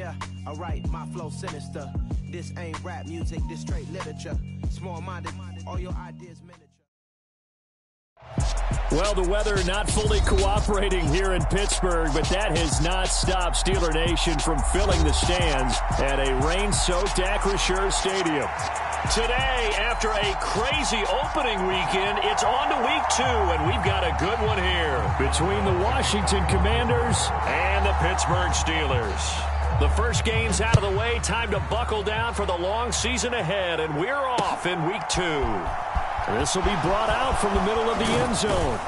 Yeah, alright, my flow sinister. This ain't rap music, this straight literature. Small-minded, all your ideas miniature. Well, the weather not fully cooperating here in Pittsburgh, but that has not stopped Steeler Nation from filling the stands at a rain-soaked Acrisure Stadium. Today, after a crazy opening weekend, it's on to week 2, and we've got a good one here between the Washington Commanders and the Pittsburgh Steelers. The first game's out of the way, time to buckle down for the long season ahead, and we're off in week 2. This will be brought out from the middle of the end zone.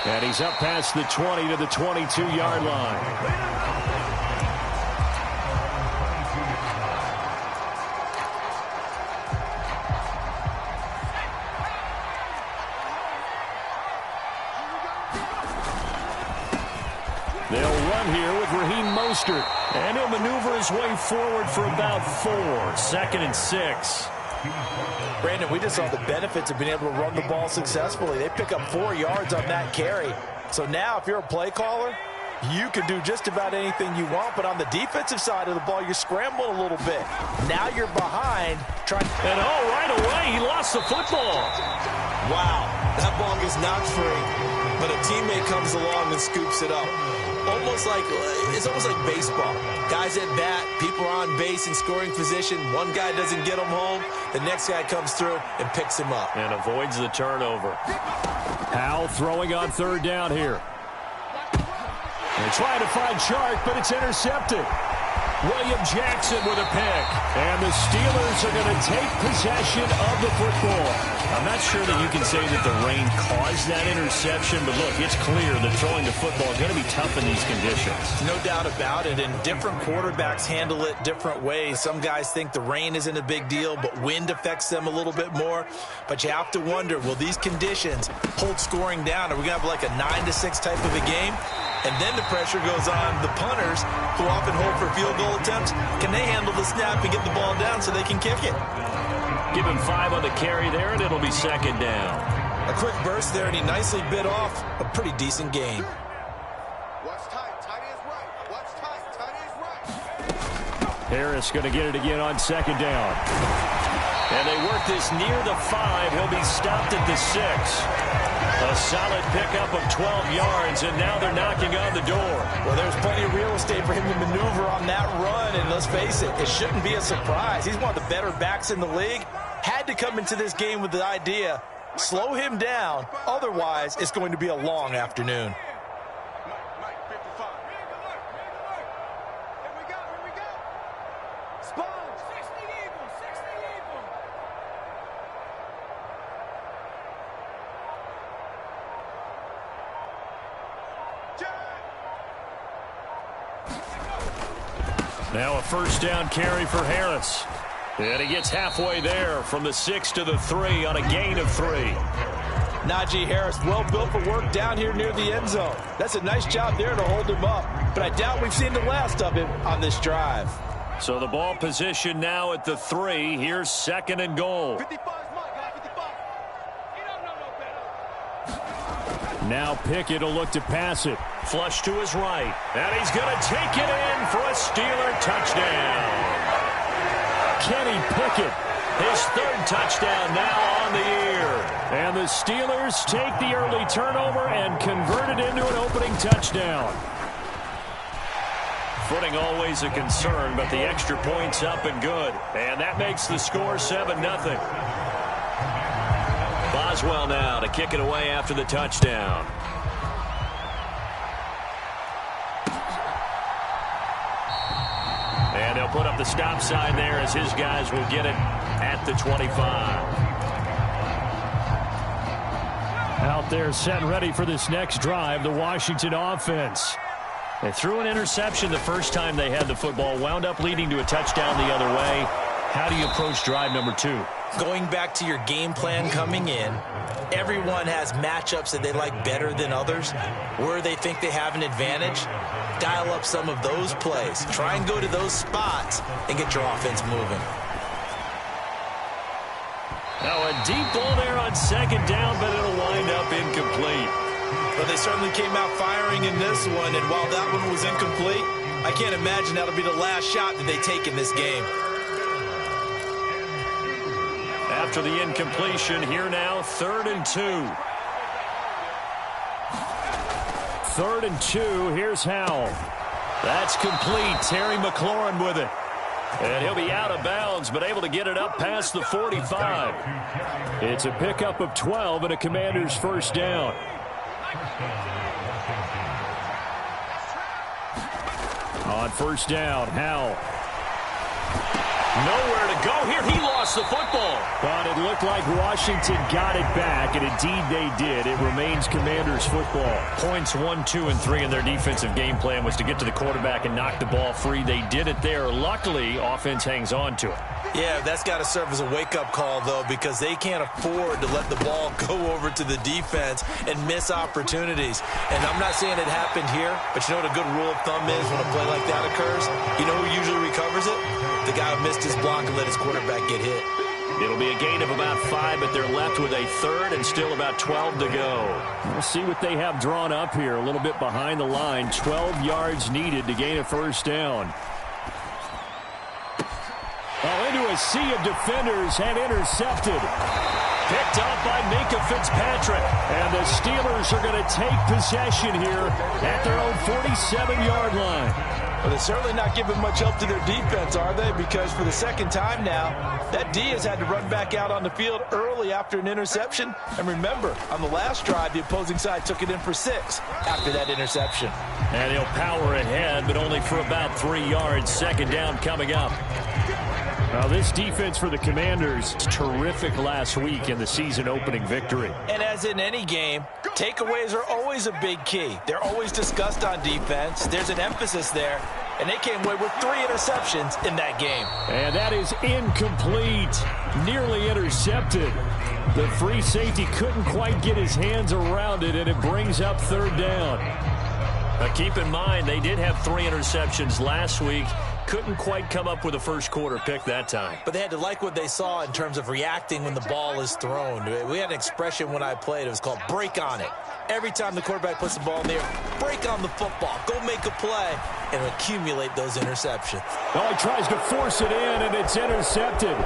And he's up past the 20 to the 22-yard line. They'll run here with Raheem Mostert. And he'll maneuver his way forward for about 4. 2nd and 6. Brandon, we just saw the benefits of being able to run the ball successfully. They pick up 4 yards on that carry. So now if you're a play caller, you can do just about anything you want. But on the defensive side of the ball, you're scrambling a little bit. Now you're behind. And right away, he lost the football. Wow, that ball gets knocked free, but a teammate comes along and scoops it up. It's almost like baseball. Guys at bat, people are on base in scoring position. One guy doesn't get him home. The next guy comes through and picks him up. And avoids the turnover. Howell throwing on 3rd down here. They're trying to find Chark, but it's intercepted. William Jackson with a pick. And the Steelers are going to take possession of the football. I'm not sure that you can say that the rain caused that interception, but look, it's clear that throwing the football is going to be tough in these conditions. No doubt about it, and different quarterbacks handle it different ways. Some guys think the rain isn't a big deal, but wind affects them a little bit more. But you have to wonder, will these conditions hold scoring down? Are we going to have like a 9-6 type of a game? And then the pressure goes on the punters, who often hold for field goal attempts. Can they handle the snap and get the ball down so they can kick it? Give him 5 on the carry there, and it'll be 2nd down. A quick burst there, and he nicely bit off a pretty decent gain. What's tight? Tight is right. What's tight? Tight is right. Harris going to get it again on 2nd down. And they work this near the 5. He'll be stopped at the 6. A solid pickup of 12 yards, and now they're knocking on the door. Well, there's plenty of real estate for him to maneuver on that run, and let's face it, it shouldn't be a surprise. He's one of the better backs in the league. Had to come into this game with the idea, slow him down, otherwise it's going to be a long afternoon. Now a 1st down carry for Harris. And he gets halfway there from the 6 to the 3 on a gain of 3. Najee Harris, well built for work down here near the end zone. That's a nice job there to hold him up. But I doubt we've seen the last of him on this drive. So the ball position now at the 3. Here's 2nd and goal. 55 is mine, guy. 55. You don't know no better. Now Pickett will look to pass it. Flush to his right. And he's going to take it in for a Steeler touchdown. Kenny Pickett, his 3rd touchdown now on the year. And the Steelers take the early turnover and convert it into an opening touchdown. Footing always a concern, but the extra point's up and good. And that makes the score 7-0. Boswell now to kick it away after the touchdown. And they'll put up the stop sign there as his guys will get it at the 25. Out there set and ready for this next drive, the Washington offense. They threw an interception the first time they had the football, wound up leading to a touchdown the other way. How do you approach drive number 2? Going back to your game plan coming in, everyone has matchups that they like better than others, where they think they have an advantage. Dial up some of those plays. Try and go to those spots and get your offense moving. Now a deep ball there on 2nd down, but it'll wind up incomplete. But they certainly came out firing in this one, and while that one was incomplete, I can't imagine that'll be the last shot that they take in this game. After the incompletion, here now, 3rd and 2. 3rd and 2, here's Howell. That's complete. Terry McLaurin with it. And he'll be out of bounds, but able to get it up past the 45. It's a pickup of 12 and a Commanders first down. On first down, Howell. Nowhere to go here. He lost the football. But it looked like Washington got it back, and indeed they did. It remains Commanders football. Points 1, 2, and 3 in their defensive game plan was to get to the quarterback and knock the ball free. They did it there. Luckily, offense hangs on to it. Yeah, that's got to serve as a wake-up call, though, because they can't afford to let the ball go over to the defense and miss opportunities. And I'm not saying it happened here, but you know what a good rule of thumb is when a play like that occurs? You know who usually recovers it? The guy who missed his block and let his quarterback get hit. It'll be a gain of about 5, but they're left with a 3rd and still about 12 to go. We'll see what they have drawn up here. A little bit behind the line. 12 yards needed to gain a first down. Oh, into a sea of defenders and intercepted. Picked up by Minkah Fitzpatrick. And the Steelers are going to take possession here at their own 47-yard line. Well, they're certainly not giving much help to their defense, are they? Because for the second time now, that D has had to run back out on the field early after an interception. And remember, on the last drive, the opposing side took it in for 6 after that interception. And he'll power ahead, but only for about 3 yards. Second down coming up. Now, this defense for the Commanders, terrific last week in the season-opening victory. And as in any game, takeaways are always a big key. They're always discussed on defense. There's an emphasis there, and they came away with 3 interceptions in that game. And that is incomplete, nearly intercepted. The free safety couldn't quite get his hands around it, and it brings up 3rd down. Now, keep in mind, they did have 3 interceptions last week. Couldn't quite come up with a first quarter pick that time. But they had to like what they saw in terms of reacting when the ball is thrown. We had an expression when I played. It was called break on it. Every time the quarterback puts the ball in the air, break on the football. Go make a play and accumulate those interceptions. Oh, he tries to force it in, and it's intercepted.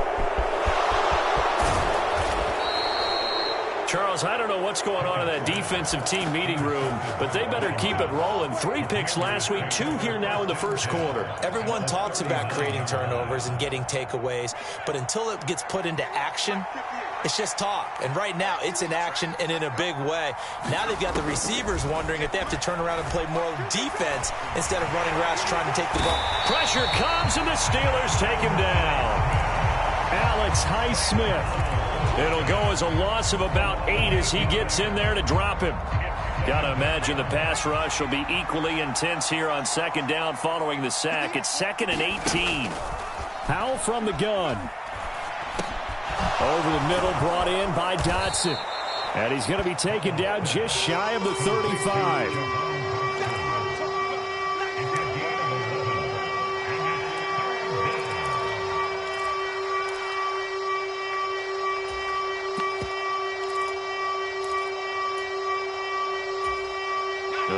Charles, I don't know what's going on in that defensive team meeting room, but they better keep it rolling. 3 picks last week, 2 here now in the first quarter. Everyone talks about creating turnovers and getting takeaways, but until it gets put into action, it's just talk. And right now, it's in action and in a big way. Now they've got the receivers wondering if they have to turn around and play more defense instead of running routes trying to take the ball. Pressure comes, and the Steelers take him down. Alex Highsmith. It'll go as a loss of about 8 as he gets in there to drop him. Got to imagine the pass rush will be equally intense here on second down following the sack. It's 2nd and 18. Howell from the gun. Over the middle, brought in by Dotson. And he's going to be taken down just shy of the 35.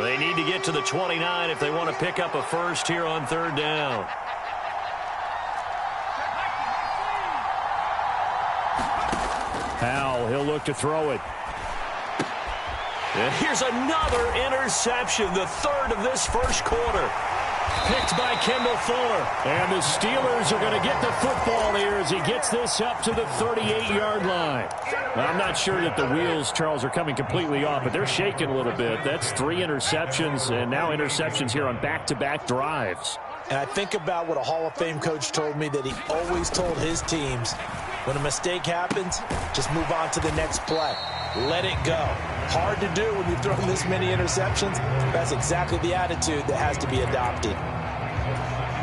They need to get to the 29 if they want to pick up a first here on 3rd down. Howell, he'll look to throw it. And here's another interception, the 3rd of this first quarter. Picked by Kendall Fuller. And the Steelers are going to get the football here as he gets this up to the 38-yard line. Well, I'm not sure that the wheels, Charles, are coming completely off, but they're shaking a little bit. That's 3 interceptions, and now interceptions here on back-to-back drives. And I think about what a Hall of Fame coach told me that he always told his teams, when a mistake happens, just move on to the next play. Let it go. Hard to do when you've thrown this many interceptions. That's exactly the attitude that has to be adopted.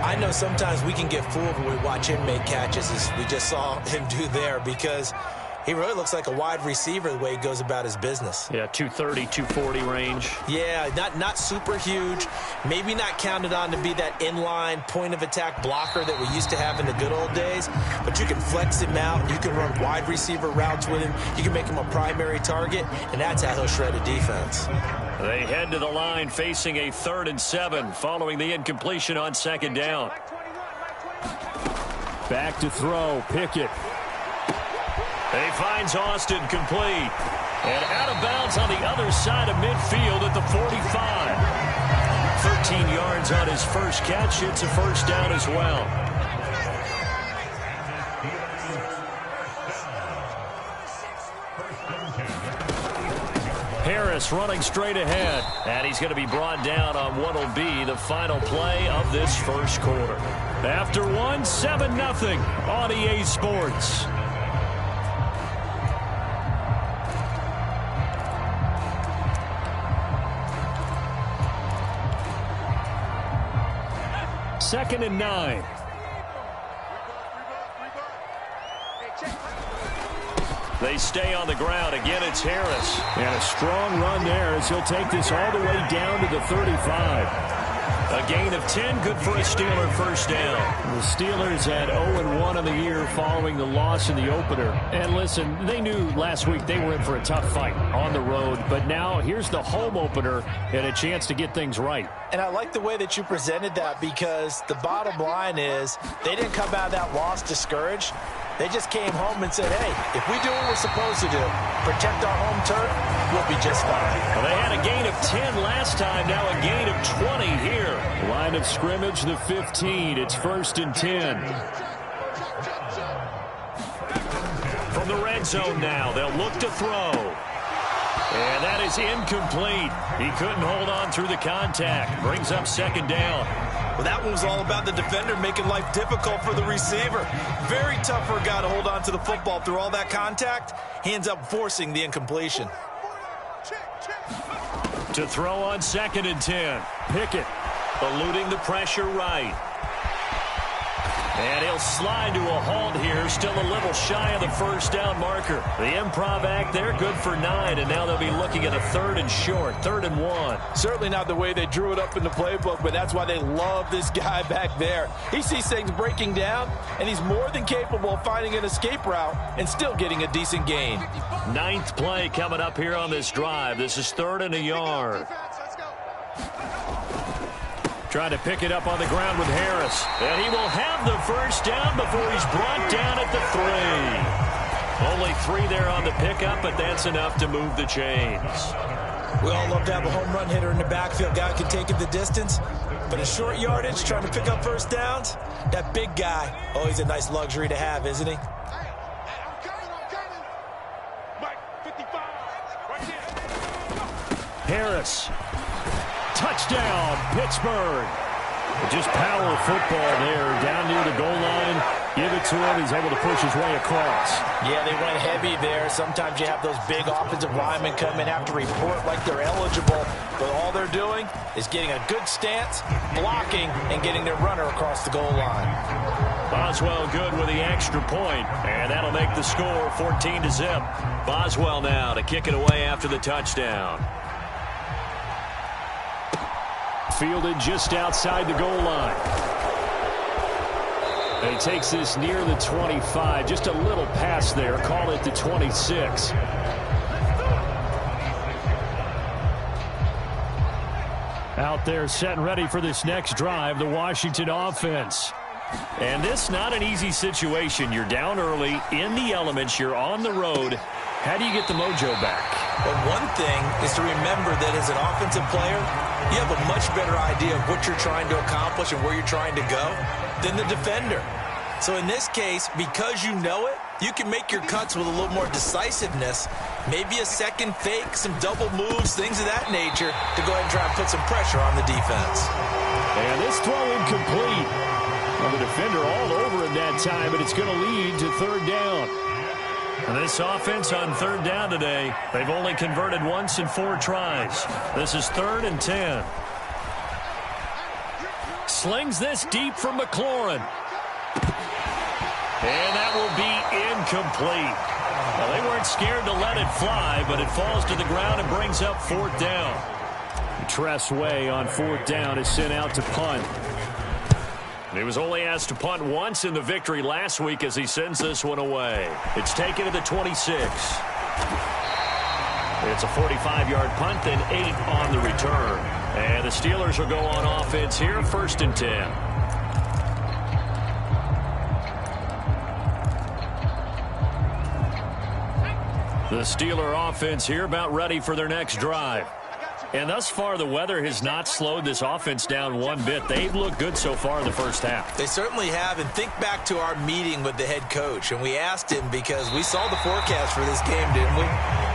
I know sometimes we can get fooled when we watch him make catches, as we just saw him do there, because he really looks like a wide receiver the way he goes about his business. Yeah, 230, 240 range. Yeah, not super huge. Maybe not counted on to be that inline point-of-attack blocker that we used to have in the good old days. But you can flex him out. You can run wide receiver routes with him. You can make him a primary target, and that's how he'll shred a defense. They head to the line facing a 3rd and 7 following the incompletion on 2nd down. Back to throw, Pickett. He finds Austin complete. And out of bounds on the other side of midfield at the 45. 13 yards on his first catch. It's a 1st down as well. Harris running straight ahead. And he's going to be brought down on what will be the final play of this first quarter. After one, 7-0 on EA Sports. Second and 9. They stay on the ground. Again, it's Harris. And a strong run there as he'll take this all the way down to the 35. A gain of 10, good for a Steeler 1st down. The Steelers had 0-1 on the year following the loss in the opener. And listen, they knew last week they were in for a tough fight on the road. But now here's the home opener and a chance to get things right. And I like the way that you presented that, because the bottom line is they didn't come out of that loss discouraged. They just came home and said, hey, if we do what we're supposed to do, protect our home turf, we'll be just fine. Well, they had a gain of 10 last time, now a gain of 20 here. Line of scrimmage, the 15. It's 1st and 10. From the red zone now, they'll look to throw. And that is incomplete. He couldn't hold on through the contact. Brings up 2nd down. Well, that one was all about the defender making life difficult for the receiver. Very tough for a guy to hold on to the football through all that contact. He ends up forcing the incompletion. To throw on 2nd and 10. Pickett eluding the pressure right. And he'll slide to a halt here, still a little shy of the 1st down marker. The improv act there, good for 9, and now they'll be looking at a 3rd and short, 3rd and 1. Certainly not the way they drew it up in the playbook, but that's why they love this guy back there. He sees things breaking down, and he's more than capable of finding an escape route and still getting a decent gain. 9th play coming up here on this drive. This is 3rd and a yard. Trying to pick it up on the ground with Harris. And he will have the 1st down before he's brought down at the 3. Only 3 there on the pickup, but that's enough to move the chains. We all love to have a home run hitter in the backfield. Guy can take it the distance. But a short yardage, trying to pick up 1st downs, that big guy, oh, he's a nice luxury to have, isn't he? Harris. Touchdown, Pittsburgh. Just power football there, down near the goal line. Give it to him. He's able to push his way across. Yeah, they went heavy there. Sometimes you have those big offensive linemen come in, have to report like they're eligible. But all they're doing is getting a good stance, blocking, and getting their runner across the goal line. Boswell good with the extra point, and that'll make the score 14-0. Boswell now to kick it away after the touchdown. Fielded just outside the goal line. And he takes this near the 25. Just a little pass there. Call it the 26. Out there set and ready for this next drive, the Washington offense. And this not an easy situation. You're down early, in the elements, you're on the road. How do you get the mojo back? Well, one thing is to remember that as an offensive player, you have a much better idea of what you're trying to accomplish and where you're trying to go than the defender. So in this case, because you know it, you can make your cuts with a little more decisiveness, maybe a second fake, some double moves, things of that nature, to go ahead and try and put some pressure on the defense. And this throw incomplete. Well, the defender all over him that time, but it's going to lead to 3rd down. And this offense on 3rd down today, they've only converted once in 4 tries. This is 3rd and 10. Slings this deep from McLaurin. And that will be incomplete. Well, they weren't scared to let it fly, but it falls to the ground and brings up 4th down. Tress Way on 4th down is sent out to punt. He was only asked to punt once in the victory last week as he sends this one away. It's taken to the 26. It's a 45-yard punt, then 8 on the return. And the Steelers will go on offense here, 1st and 10. The Steeler offense here about ready for their next drive. And thus far, the weather has not slowed this offense down one bit. They've looked good so far in the first half. They certainly have. And think back to our meeting with the head coach. And we asked him because we saw the forecast for this game, didn't we?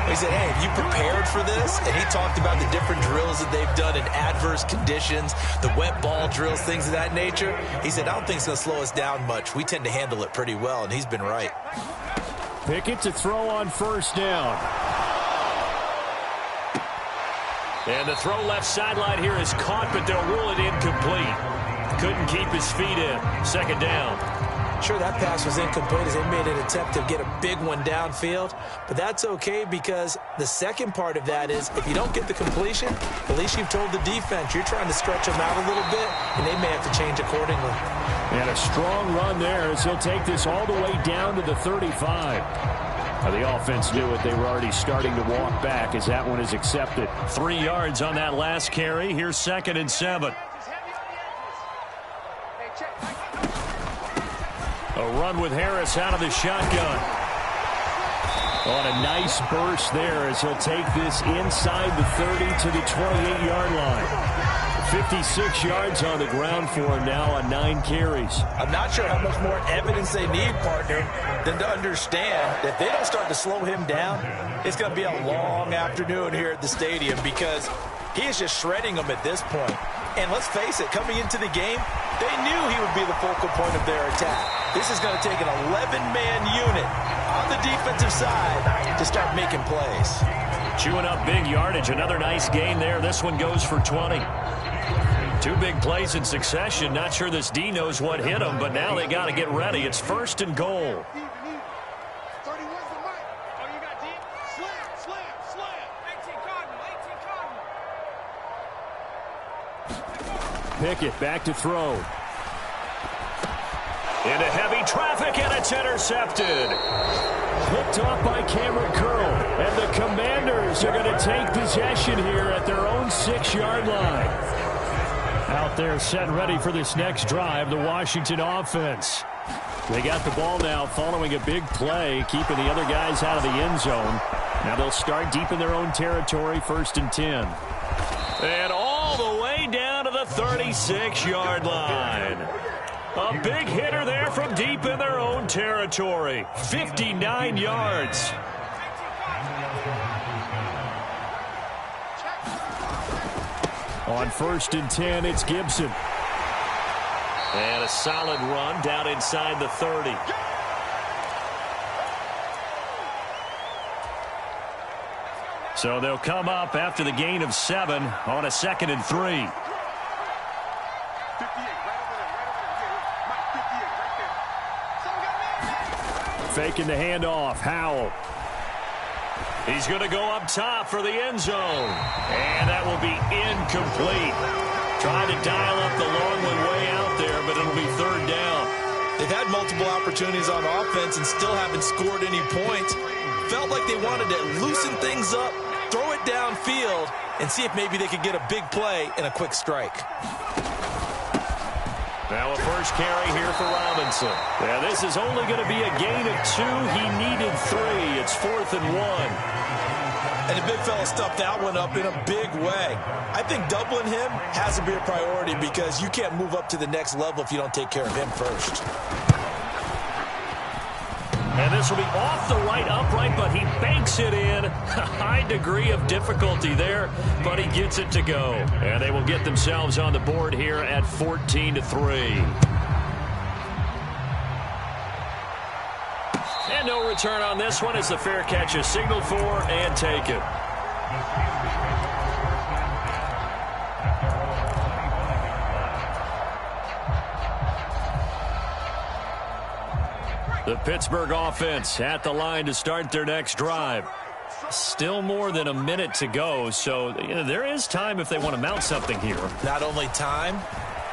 We said, hey, have you prepared for this? And he talked about the different drills that they've done in adverse conditions, the wet ball drills, things of that nature. He said, I don't think it's going to slow us down much. We tend to handle it pretty well, and he's been right. Pickett to throw on 1st down. And the throw left sideline here is caught, but they'll rule it incomplete. Couldn't keep his feet in. 2nd down. Sure, that pass was incomplete as they made an attempt to get a big one downfield. But that's okay because the second part of that is if you don't get the completion, at least you've told the defense you're trying to stretch them out a little bit, and they may have to change accordingly. And a strong run there as he'll take this all the way down to the 35. The offense knew it. They were already starting to walk back as that one is accepted. 3 yards on that last carry. Here's 2nd and 7. A run with Harris out of the shotgun. On a nice burst there as he'll take this inside the 30 to the 28-yard line. 56 yards on the ground for him now on 9 carries. I'm not sure how much more evidence they need, partner, than to understand that if they don't start to slow him down, it's going to be a long afternoon here at the stadium because he is just shredding them at this point. And let's face it, coming into the game, they knew he would be the focal point of their attack. This is going to take an 11-man unit on the defensive side to start making plays. Chewing up big yardage. Another nice gain there. This one goes for 20. 2 big plays in succession. Not sure this D knows what hit him, but now they got to get ready. It's 1st and goal. Pickett back to throw. Into heavy traffic, and it's intercepted. Picked off by Cameron Curl. And the Commanders are going to take possession here at their own 6-yard line. Out there set ready for this next drive, the Washington offense. They got the ball now following a big play, keeping the other guys out of the end zone. Now they'll start deep in their own territory, 1st and 10. And all the way down to the 36-yard line. A big hitter there from deep in their own territory. 59 yards. On 1st and 10, it's Gibson. And a solid run down inside the 30. So they'll come up after the gain of 7 on a 2nd and 3. Faking the handoff. Howell. He's going to go up top for the end zone. And that will be incomplete. Trying to dial up the long one way out there, but it'll be 3rd down. They've had multiple opportunities on offense and still haven't scored any points. Felt like they wanted to loosen things up, throw it downfield, and see if maybe they could get a big play and a quick strike. Now a first carry here for Robinson. Yeah, this is only going to be a gain of 2. He needed 3. It's 4th and 1. And the big fella stuffed that one up in a big way. I think doubling him has to be a priority because you can't move up to the next level if you don't take care of him first. And this will be off the right upright, but he banks it in. A high degree of difficulty there, but he gets it to go. And they will get themselves on the board here at 14-3. And no return on this one as the fair catch is signaled for and taken. The Pittsburgh offense at the line to start their next drive. Still more than a minute to go, so there is time if they want to mount something here. Not only time,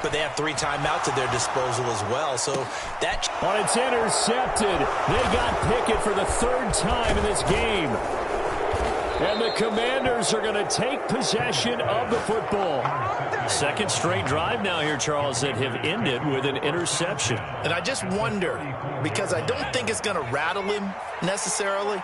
but they have 3 timeouts at their disposal as well. So that on it's intercepted. They got Pickett for the 3rd time in this game. And the Commanders are going to take possession of the football. Second straight drive now here, Charles, that have ended with an interception. And I just wonder, because I don't think it's going to rattle him necessarily,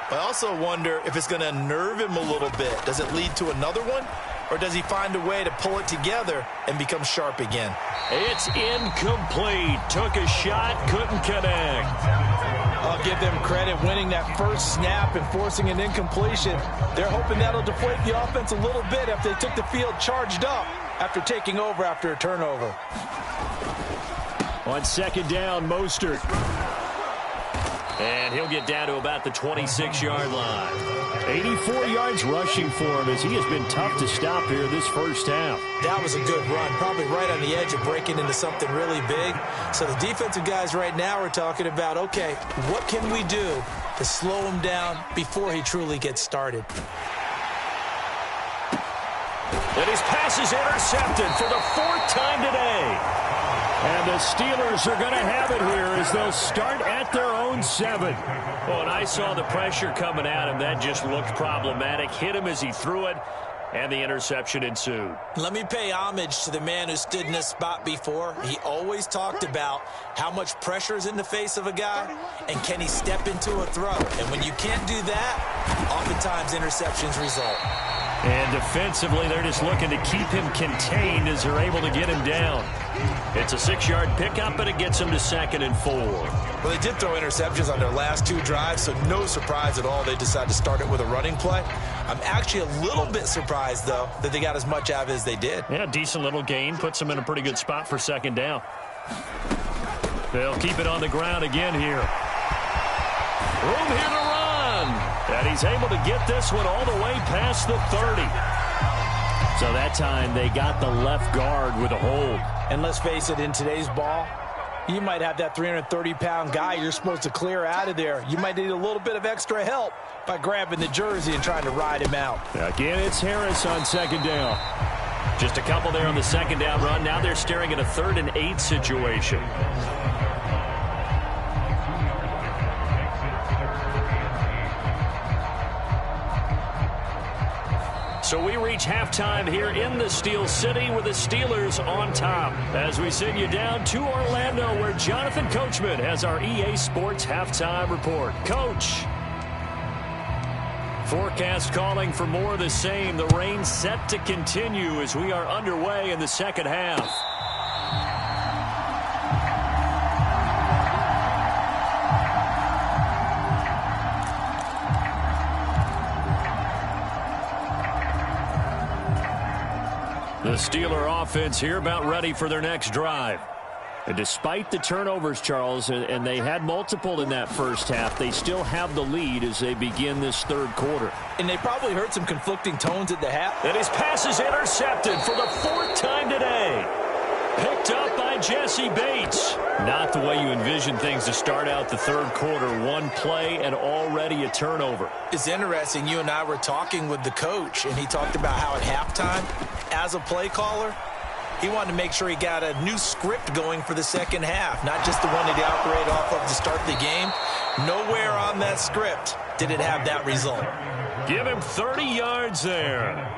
but I also wonder if it's going to unnerve him a little bit. Does it lead to another one? Or does he find a way to pull it together and become sharp again? It's incomplete. Took a shot, couldn't connect. I'll give them credit winning that first snap and forcing an incompletion. They're hoping that'll deflate the offense a little bit after they took the field charged up after taking over after a turnover. On second down, Mostert. And he'll get down to about the 26-yard line. 84 yards rushing for him as he has been tough to stop here this first half. That was a good run, probably right on the edge of breaking into something really big. So the defensive guys right now are talking about, okay, what can we do to slow him down before he truly gets started? And his pass is intercepted for the fourth time today. And the Steelers are going to have it here as they'll start at their own 7. Oh, and I saw the pressure coming at him. That just looked problematic. Hit him as he threw it, and the interception ensued. Let me pay homage to the man who stood in this spot before. He always talked about how much pressure is in the face of a guy, and can he step into a throw. And when you can't do that, oftentimes interceptions result. And defensively, they're just looking to keep him contained as they're able to get him down. It's a 6-yard pickup, and it gets him to 2nd and 4. Well, they did throw interceptions on their last 2 drives, so no surprise at all they decided to start it with a running play. I'm actually a little bit surprised, though, that they got as much out of it as they did. Yeah, decent little gain. Puts them in a pretty good spot for 2nd down. They'll keep it on the ground again here. Room here to run. And he's able to get this one all the way past the 30. So that time they got the left guard with a hold. And let's face it, in today's ball, you might have that 330-pound guy you're supposed to clear out of there. You might need a little bit of extra help by grabbing the jersey and trying to ride him out. Again, it's Harris on 2nd down. Just a couple there on the 2nd down run. Now they're staring at a 3rd and 8 situation. So we reach halftime here in the Steel City with the Steelers on top. As we send you down to Orlando, where Jonathan Coachman has our EA Sports halftime report. Coach. Forecast calling for more of the same. The rain set to continue as we are underway in the second half. The Steeler offense here about ready for their next drive. And despite the turnovers, Charles, and they had multiple in that first half, they still have the lead as they begin this 3rd quarter. And they probably heard some conflicting tones at the half. And his pass is intercepted for the 4th time today. Picked up by Jesse Bates. Not the way you envision things to start out the 3rd quarter. One play and already a turnover. It's interesting. You and I were talking with the coach, and he talked about how at halftime, as a play caller, he wanted to make sure he got a new script going for the second half, not just the one that he operated off of to start the game. Nowhere on that script did it have that result. Give him 30 yards there.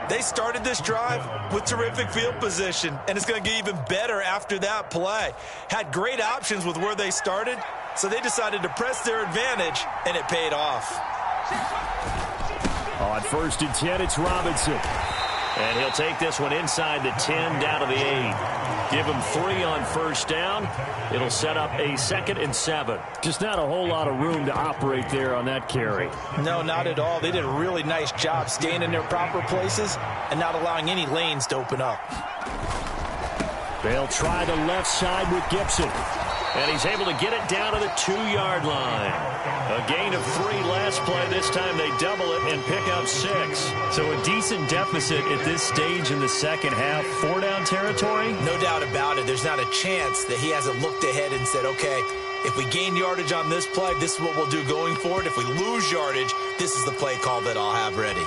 They started this drive with terrific field position, and it's going to get even better after that play. Had great options with where they started, so they decided to press their advantage, and it paid off. On 1st and 10, it's Robinson. And he'll take this one inside the 10, down to the 8. Give him 3 on 1st down. It'll set up a 2nd and 7. Just not a whole lot of room to operate there on that carry. No, not at all. They did a really nice job staying in their proper places and not allowing any lanes to open up. They'll try the left side with Gibson. And he's able to get it down to the 2-yard line. A gain of 3 last play. This time they double it and pick up 6. So a decent deficit at this stage in the second half. 4-down territory? No doubt about it. There's not a chance that he hasn't looked ahead and said, okay, if we gain yardage on this play, this is what we'll do going forward. If we lose yardage, this is the play call that I'll have ready.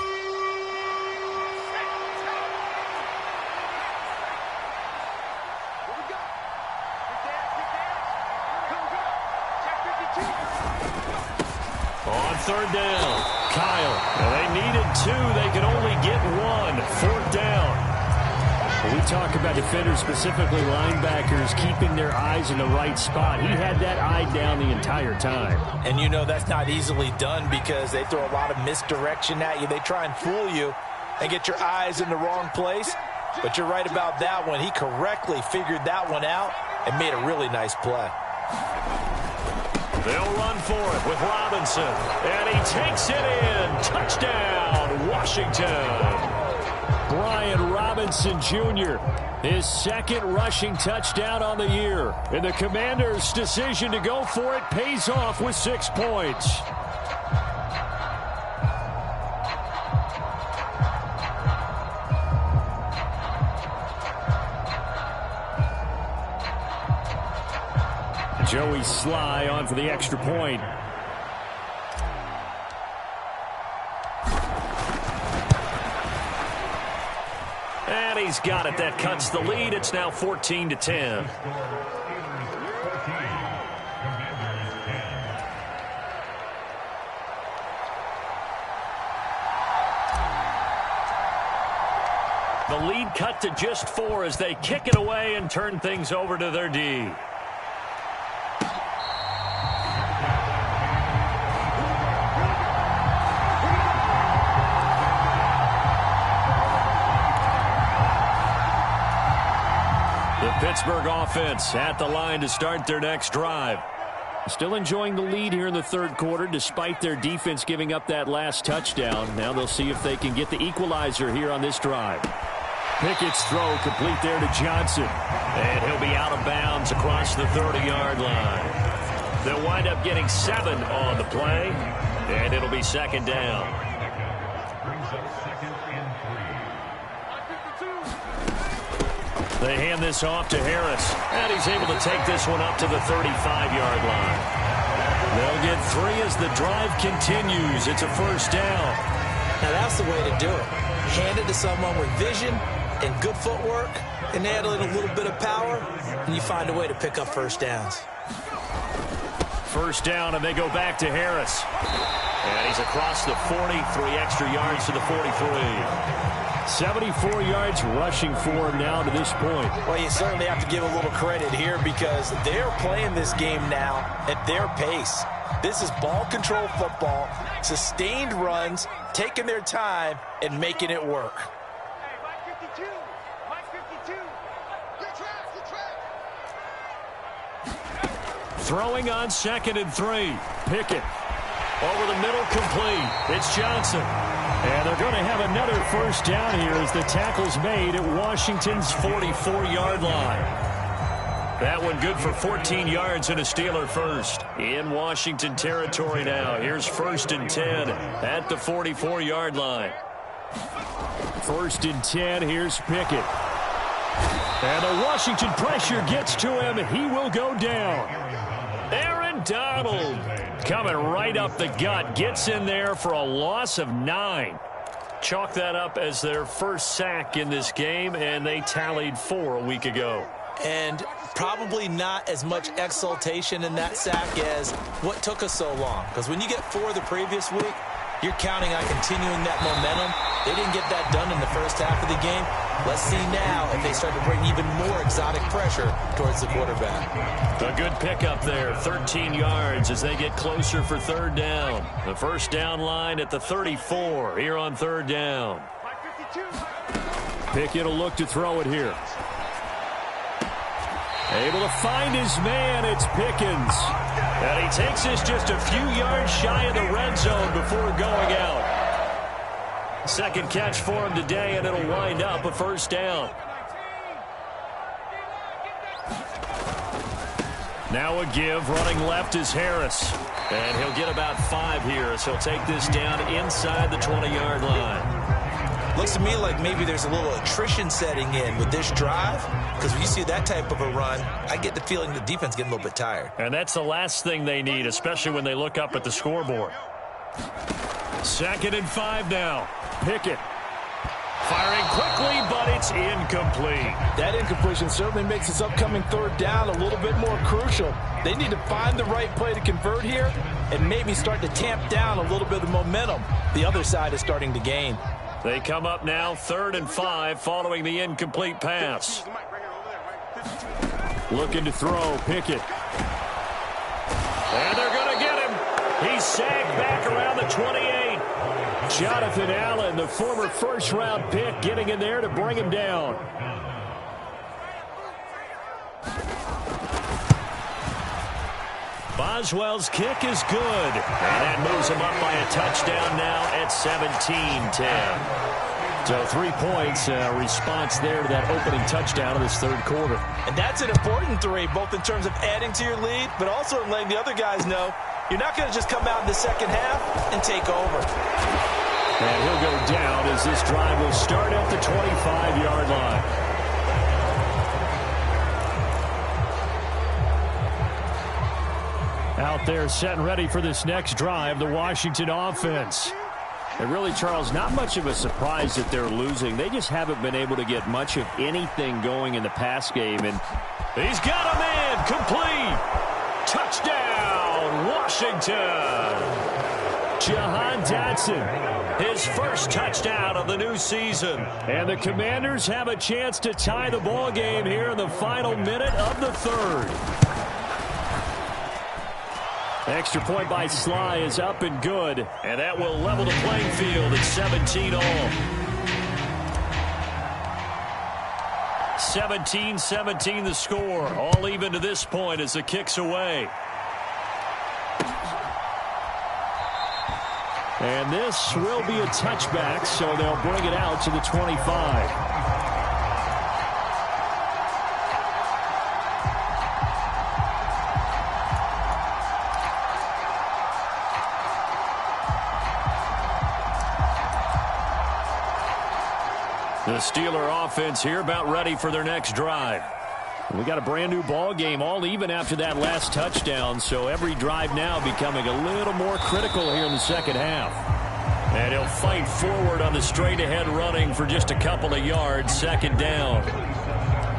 On 3rd down, Kyle. And they needed 2. They could only get 1. 4th down. When we talk about defenders, specifically linebackers, keeping their eyes in the right spot, he had that eye down the entire time. And you know that's not easily done because they throw a lot of misdirection at you. They try and fool you and get your eyes in the wrong place. But you're right about that one. He correctly figured that one out and made a really nice play. They'll run for it with Robinson. And he takes it in. Touchdown, Washington. Brian Robinson Jr., his 2nd rushing touchdown on the year. And the Commanders' decision to go for it pays off with 6 points. Joey Sly on for the extra point. And he's got it. That cuts the lead. It's now 14-10. The lead cut to just 4 as they kick it away and turn things over to their D. Pittsburgh offense at the line to start their next drive. Still enjoying the lead here in the 3rd quarter despite their defense giving up that last touchdown. Now they'll see if they can get the equalizer here on this drive. Pickett's throw complete there to Johnson. And he'll be out of bounds across the 30-yard line. They'll wind up getting 7 on the play. And it'll be 2nd down. They hand this off to Harris, and he's able to take this one up to the 35-yard line. They'll get 3 as the drive continues. It's a 1st down. Now that's the way to do it. Hand it to someone with vision and good footwork, and add a little bit of power, and you find a way to pick up 1st downs. 1st down, and they go back to Harris. And he's across the 40, 3 extra yards to the 43. 74 yards rushing for him now to this point. Well, you certainly have to give a little credit here because they're playing this game now at their pace. This is ball control football, sustained runs, taking their time, and making it work. Throwing on 2nd and 3. Pickett. Over the middle, complete. It's Johnson. And they're going to have another 1st down here as the tackle's made at Washington's 44-yard line. That one good for 14 yards and a Steeler first. In Washington territory now. Here's 1st and 10 at the 44-yard line. 1st and 10. Here's Pickett. And the Washington pressure gets to him. He will go down. Aaron Donald coming right up the gut. Gets in there for a loss of 9. Chalk that up as their 1st sack in this game, and they tallied 4 a week ago. And probably not as much exultation in that sack as what took us so long. Because when you get 4 the previous week, you're counting on continuing that momentum. They didn't get that done in the first half of the game. Let's see now if they start to bring even more exotic pressure towards the quarterback. A good pickup there, 13 yards as they get closer for 3rd down. The 1st down line at the 34 here on 3rd down. Pickett will look to throw it here. Able to find his man, it's Pickens. And he takes this just a few yards shy of the red zone before going out. 2nd catch for him today, and it'll wind up a 1st down. Now a give, running left is Harris. And he'll get about 5 here as he'll take this down inside the 20-yard line. Looks to me like maybe there's a little attrition setting in with this drive, because when you see that type of a run, I get the feeling the defense getting a little bit tired. And that's the last thing they need, especially when they look up at the scoreboard. 2nd and 5 now. Pickett firing quickly, but it's incomplete. That incompletion certainly makes this upcoming 3rd down a little bit more crucial. They need to find the right play to convert here and maybe start to tamp down a little bit of the momentum the other side is starting to gain. They come up now 3rd and 5 following the incomplete pass. Looking to throw, Pickett. And they're going to get him. He's sagged back around the 28. Jonathan Allen, the former first-round pick, getting in there to bring him down. Boswell's kick is good. And that moves him up by a touchdown now at 17-10. So 3 points, response there to that opening touchdown of this third quarter. And that's an important 3, both in terms of adding to your lead, but also in letting the other guys know you're not going to just come out in the second half and take over. And he'll go down as this drive will start at the 25-yard line. Out there set and ready for this next drive, the Washington offense. And really, Charles, not much of a surprise that they're losing. They just haven't been able to get much of anything going in the pass game. And he's got a man complete. Touchdown, Washington. Jahan Dotson, his first touchdown of the new season. And the Commanders have a chance to tie the ball game here in the final minute of the third. Extra point by Sly is up and good, and that will level the playing field at 17 all. 17-17 the score, all even to this point as the kick's away. And this will be a touchback, so they'll bring it out to the 25. The Steeler offense here about ready for their next drive. We got a brand new ball game, all even after that last touchdown, so every drive now becoming a little more critical here in the second half. And he'll fight forward on the straight ahead running for just a couple of yards, second down.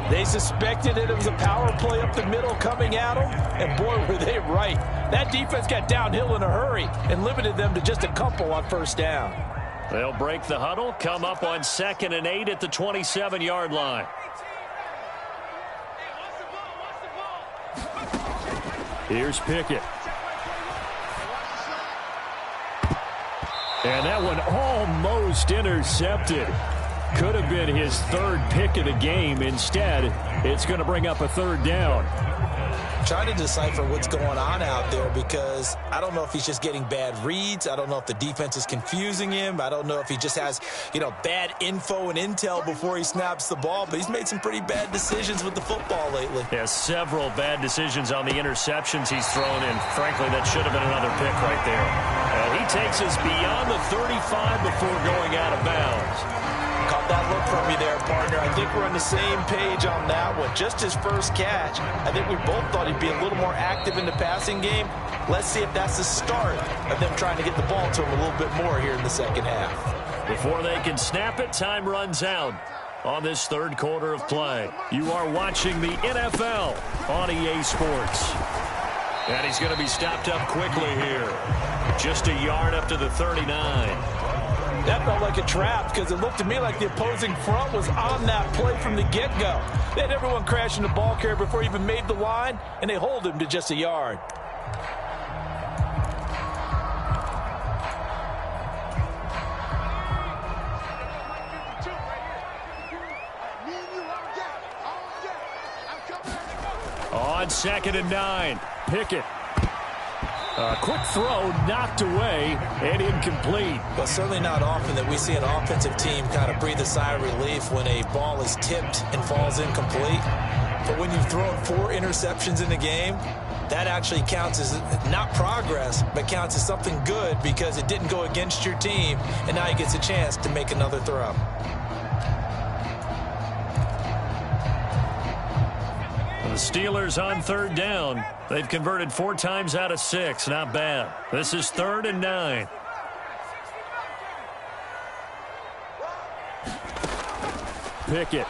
They suspected it was a power play up the middle coming at them, and boy, were they right. That defense got downhill in a hurry and limited them to just a couple on first down. They'll break the huddle, come up on 2nd and 8 at the 27-yard line. Here's Pickett. And that one almost intercepted. Could have been his 3rd pick of the game. Instead, it's going to bring up a 3rd down. Trying to decipher what's going on out there because I don't know if he's just getting bad reads. I don't know if the defense is confusing him. I don't know if he just has, bad info and intel before he snaps the ball. But he's made some pretty bad decisions with the football lately. Yeah, several bad decisions on the interceptions he's thrown in. Frankly, that should have been another pick right there. He takes us beyond the 35 before going out of bounds. Caught that look from you there, partner. I think we're on the same page on that one. Just his first catch. I think we both thought he'd be a little more active in the passing game. Let's see if that's the start of them trying to get the ball to him a little bit more here in the second half. Before they can snap it, time runs out on this third quarter of play. You are watching the NFL on EA Sports. And he's going to be stopped up quickly here. Just a yard up to the 39. That felt like a trap because it looked to me like the opposing front was on that play from the get-go. They had everyone crashing the ball carrier before he even made the line, and they hold him to just a yard. On 2nd and 9, Pickett. A quick throw knocked away and incomplete. Well, certainly not often that we see an offensive team kind of breathe a sigh of relief when a ball is tipped and falls incomplete. But when you've thrown 4 interceptions in a game, that actually counts as not progress, but counts as something good because it didn't go against your team, and now he gets a chance to make another throw. The Steelers on 3rd down. They've converted 4 times out of 6. Not bad. This is 3rd and 9. Pickett.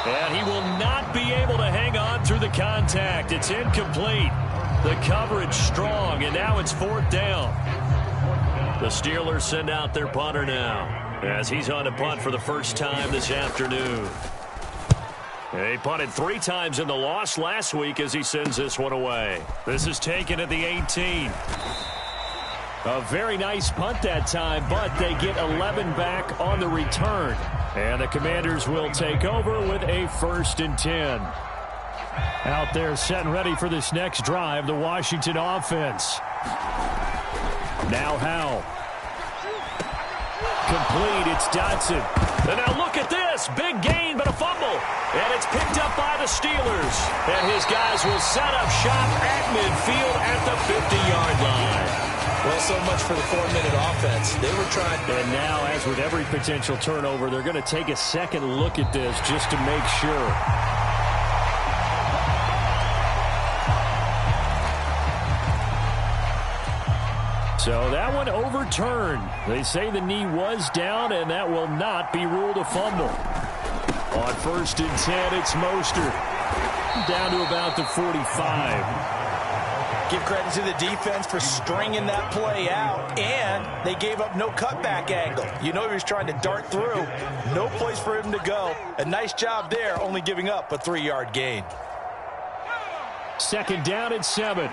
And he will not be able to hang on through the contact. It's incomplete. The coverage strong, and now it's 4th down. The Steelers send out their punter now, as he's on to punt for the first time this afternoon. He punted 3 times in the loss last week as he sends this one away. This is taken at the 18. A very nice punt that time, but they get 11 back on the return. And the Commanders will take over with a 1st and 10. Out there set and ready for this next drive, the Washington offense. Now Howell. Complete, it's Dotson. And now look at this. Big gain, but a fumble. And it's picked up by the Steelers. And his guys will set up shop at midfield at the 50-yard line. Well, so much for the 4-minute offense. They were trying. And now, as with every potential turnover, they're going to take a second look at this just to make sure. So that one overturned. They say the knee was down, and that will not be ruled a fumble. On 1st and 10, it's Mostert. Down to about the 45. Give credit to the defense for stringing that play out, and they gave up no cutback angle. You know he was trying to dart through. No place for him to go. A nice job there, only giving up a 3-yard gain. 2nd down and 7.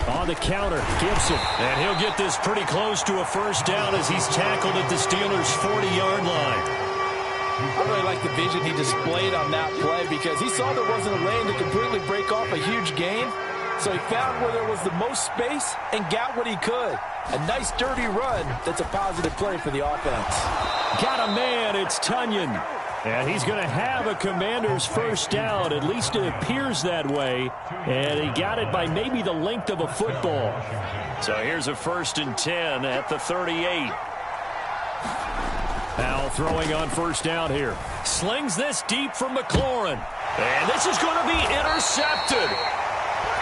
On the counter, Gibson. And he'll get this pretty close to a 1st down as he's tackled at the Steelers' 40-yard line. I really like the vision he displayed on that play because he saw there wasn't a lane to completely break off a huge gain. So he found where there was the most space and got what he could. A nice dirty run that's a positive play for the offense. Got a man, it's Tunyon. And he's going to have a Commander's 1st down. At least it appears that way. And he got it by maybe the length of a football. So here's a 1st and 10 at the 38. Now throwing on 1st down here. Slings this deep from McLaurin. And this is going to be intercepted.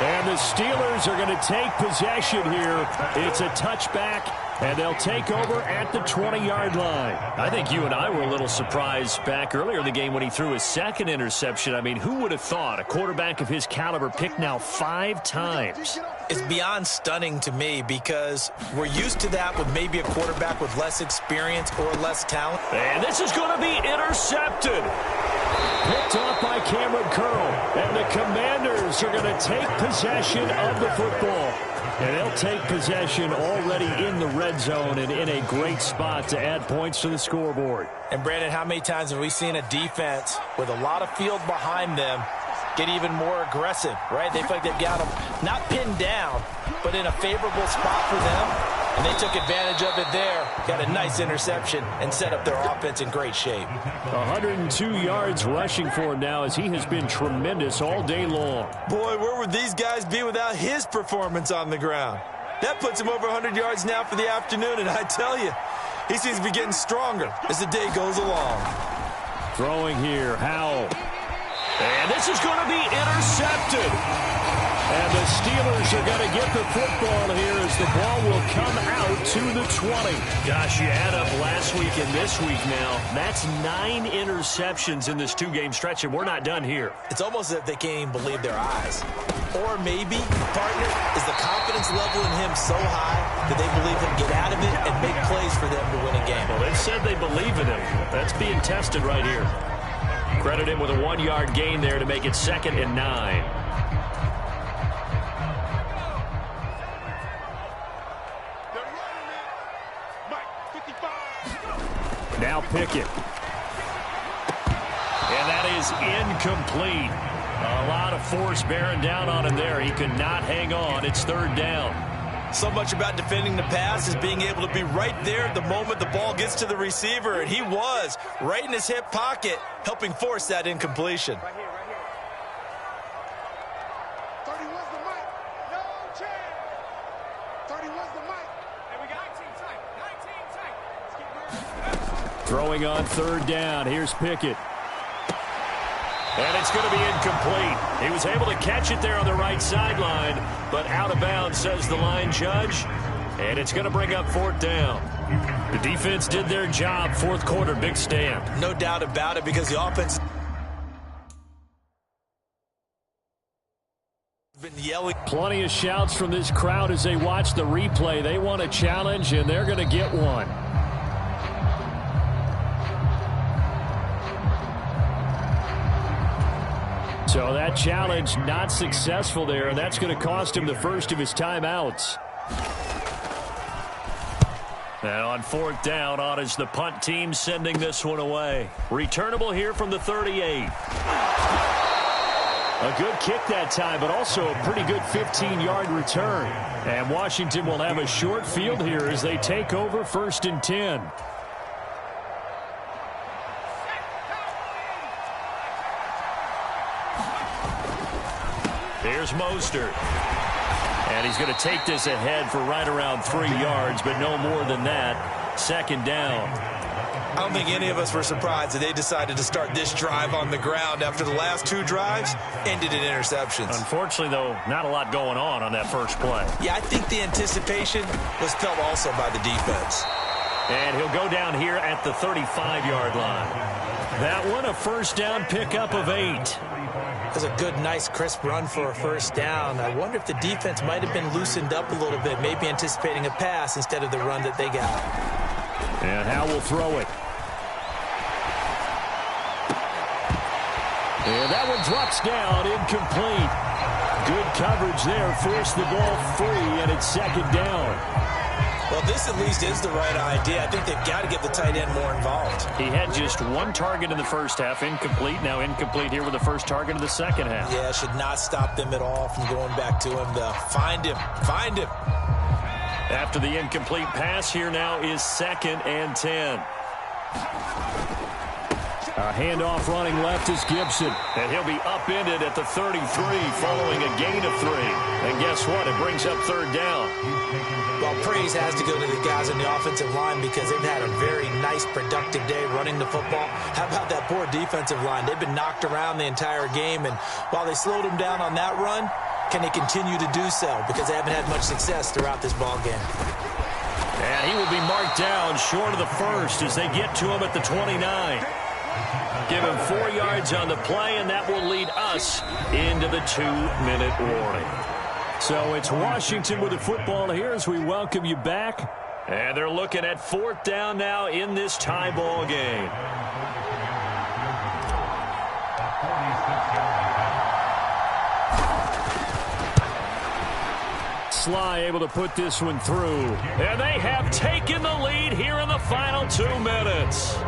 And the Steelers are going to take possession here. It's a touchback, and they'll take over at the 20-yard line. I think you and I were a little surprised back earlier in the game when he threw his 2nd interception. I mean, who would have thought a quarterback of his caliber picked now 5 times? It's beyond stunning to me because we're used to that with maybe a quarterback with less experience or less talent. And this is going to be intercepted. Picked off by Cameron Curl. And the Commanders are going to take possession of the football. And they'll take possession already in the red zone and in a great spot to add points to the scoreboard. And, Brandon, how many times have we seen a defense with a lot of field behind them get even more aggressive, right? They feel like they've got them not pinned down, but in a favorable spot for them. And they took advantage of it there. Got a nice interception and set up their offense in great shape. 102 yards rushing for him now as he has been tremendous all day long. Boy, where would these guys be without his performance on the ground? That puts him over 100 yards now for the afternoon, and I tell you, he seems to be getting stronger as the day goes along. Throwing here, Howell. And this is going to be intercepted. And the Steelers are going to get the football here as the ball will come out to the 20. Gosh, you add up last week and this week now. That's 9 interceptions in this 2-game stretch, and we're not done here. It's almost as if they can't even believe their eyes. Or maybe, partner, is the confidence level in him so high that they believe him get out of it and make plays for them to win a game. Well, they said they believe in him. That's being tested right here. Credit him with a 1-yard gain there to make it 2nd and 9. Now Pickett. And that is incomplete. A lot of force bearing down on him there. He could not hang on. It's 3rd down. So much about defending the pass is being able to be right there at the moment the ball gets to the receiver. And he was right in his hip pocket, helping force that incompletion. Right here. 31's the mic. No chance. 31's the mic. And we got 19 tight. 19 tight. Let's keep moving. Throwing on 3rd down. Here's Pickett. And it's going to be incomplete. He was able to catch it there on the right sideline, but out of bounds, says the line judge. And it's going to bring up 4th down. The defense did their job. 4th quarter, big stand. No doubt about it because the offense yelling. Plenty of shouts from this crowd as they watch the replay. They want a challenge, and they're going to get one. So that challenge not successful there, and that's going to cost him the first of his timeouts. And on fourth down, on is the punt team sending this one away. Returnable here from the 38. A good kick that time, but also a pretty good 15-yard return. And Washington will have a short field here as they take over 1st and 10. Here's Mostert. And he's going to take this ahead for right around 3 yards, but no more than that. 2nd down. I don't think any of us were surprised that they decided to start this drive on the ground after the last 2 drives ended in interceptions. Unfortunately, though, not a lot going on that first play. Yeah, I think the anticipation was felt also by the defense. And he'll go down here at the 35-yard line. That one, a first down pickup of 8. It was a good, nice, crisp run for a first down. I wonder if the defense might have been loosened up a little bit, maybe anticipating a pass instead of the run that they got. And Howe will throw it. And that one drops down, incomplete. Good coverage there, forced the ball free, and it's 2nd down. Well, this at least is the right idea. I think they've got to get the tight end more involved. He had just 1 target in the first half, incomplete. Now incomplete here with the first target of the second half. Yeah, should not stop them at all from going back to him. Find him. Find him. After the incomplete pass, here now is 2nd and 10. A handoff running left is Gibson. And he'll be upended at the 33 following a gain of 3. And guess what? It brings up 3rd down. Well, praise has to go to the guys on the offensive line because they've had a very nice, productive day running the football. How about that poor defensive line? They've been knocked around the entire game, and while they slowed them down on that run, can they continue to do so? Because they haven't had much success throughout this ball game. And he will be marked down short of the first as they get to him at the 29. Give him 4 yards on the play, and that will lead us into the 2-minute warning. So it's Washington with the football here as we welcome you back. And they're looking at 4th down now in this tie ball game. Sly able to put this one through. And they have taken the lead here in the final 2 minutes.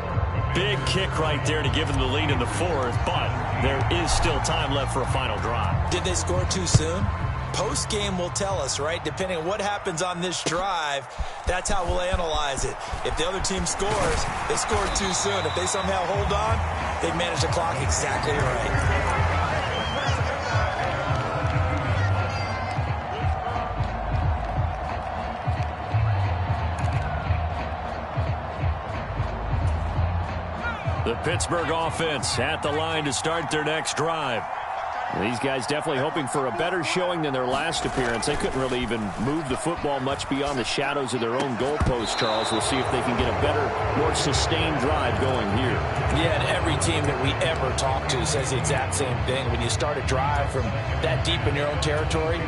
Big kick right there to give them the lead in the 4th, but there is still time left for a final drive. Did they score too soon? Post-game will tell us, right? Depending on what happens on this drive, that's how we'll analyze it. If the other team scores, they scored too soon. If they somehow hold on, they've managed the clock exactly right. The Pittsburgh offense at the line to start their next drive. These guys definitely hoping for a better showing than their last appearance. They couldn't really even move the football much beyond the shadows of their own goalpost, Charles. We'll see if they can get a better, more sustained drive going here. Yeah, and every team that we ever talk to says the exact same thing. When you start a drive from that deep in your own territory,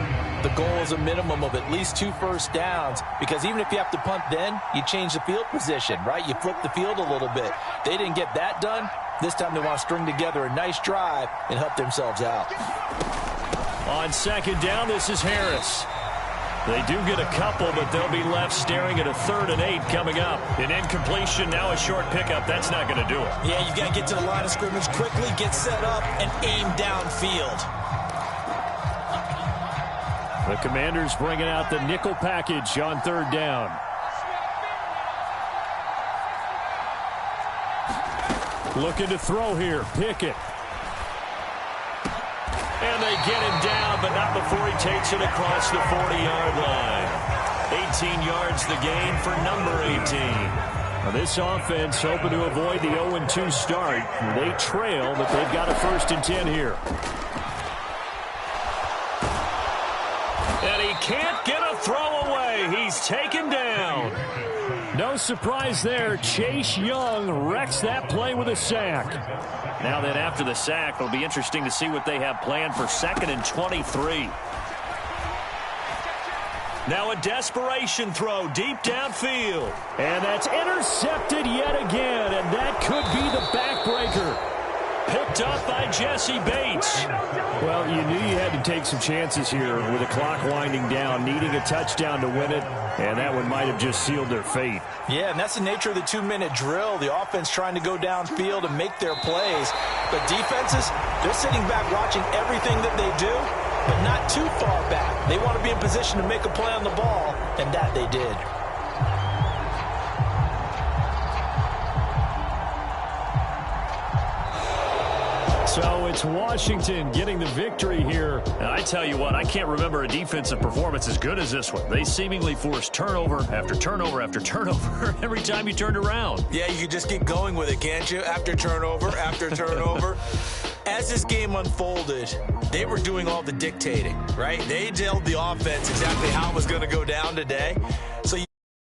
the goal is a minimum of at least 2 first downs, because even if you have to punt then, you change the field position, right? You flip the field a little bit. They didn't get that done. This time they want to string together a nice drive and help themselves out. On 2nd down, this is Harris. They do get a couple, but they'll be left staring at a 3rd and 8 coming up. An incompletion, now a short pickup. That's not going to do it. Yeah, you've got to get to the line of scrimmage quickly, get set up, and aim downfield. The Commanders bringing out the nickel package on 3rd down. Looking to throw here. Pickett. And they get him down, but not before he takes it across the 40-yard line. 18 yards the gain for number 18. Now this offense hoping to avoid the 0-2 start. They trail, but they've got a 1st and 10 here. And he can't get a throw away. He's taken down. No surprise there. Chase Young wrecks that play with a sack. Now then, after the sack, it'll be interesting to see what they have planned for 2nd and 23. Now a desperation throw deep downfield. And that's intercepted yet again, and that could be the backbreaker. Picked up by Jesse Bates. Well, you knew you had to take some chances here with the clock winding down, needing a touchdown to win it, and that one might have just sealed their fate. Yeah, and that's the nature of the 2-minute drill. The offense trying to go downfield and make their plays. But defenses, they're sitting back watching everything that they do, but not too far back. They want to be in position to make a play on the ball, and that they did. So it's Washington getting the victory here. And I tell you what, I can't remember a defensive performance as good as this one. They seemingly forced turnover after turnover after turnover every time you turned around. Yeah, you can just keep going with it, can't you? After turnover, after turnover. As this game unfolded, they were doing all the dictating, right? They told the offense exactly how it was going to go down today.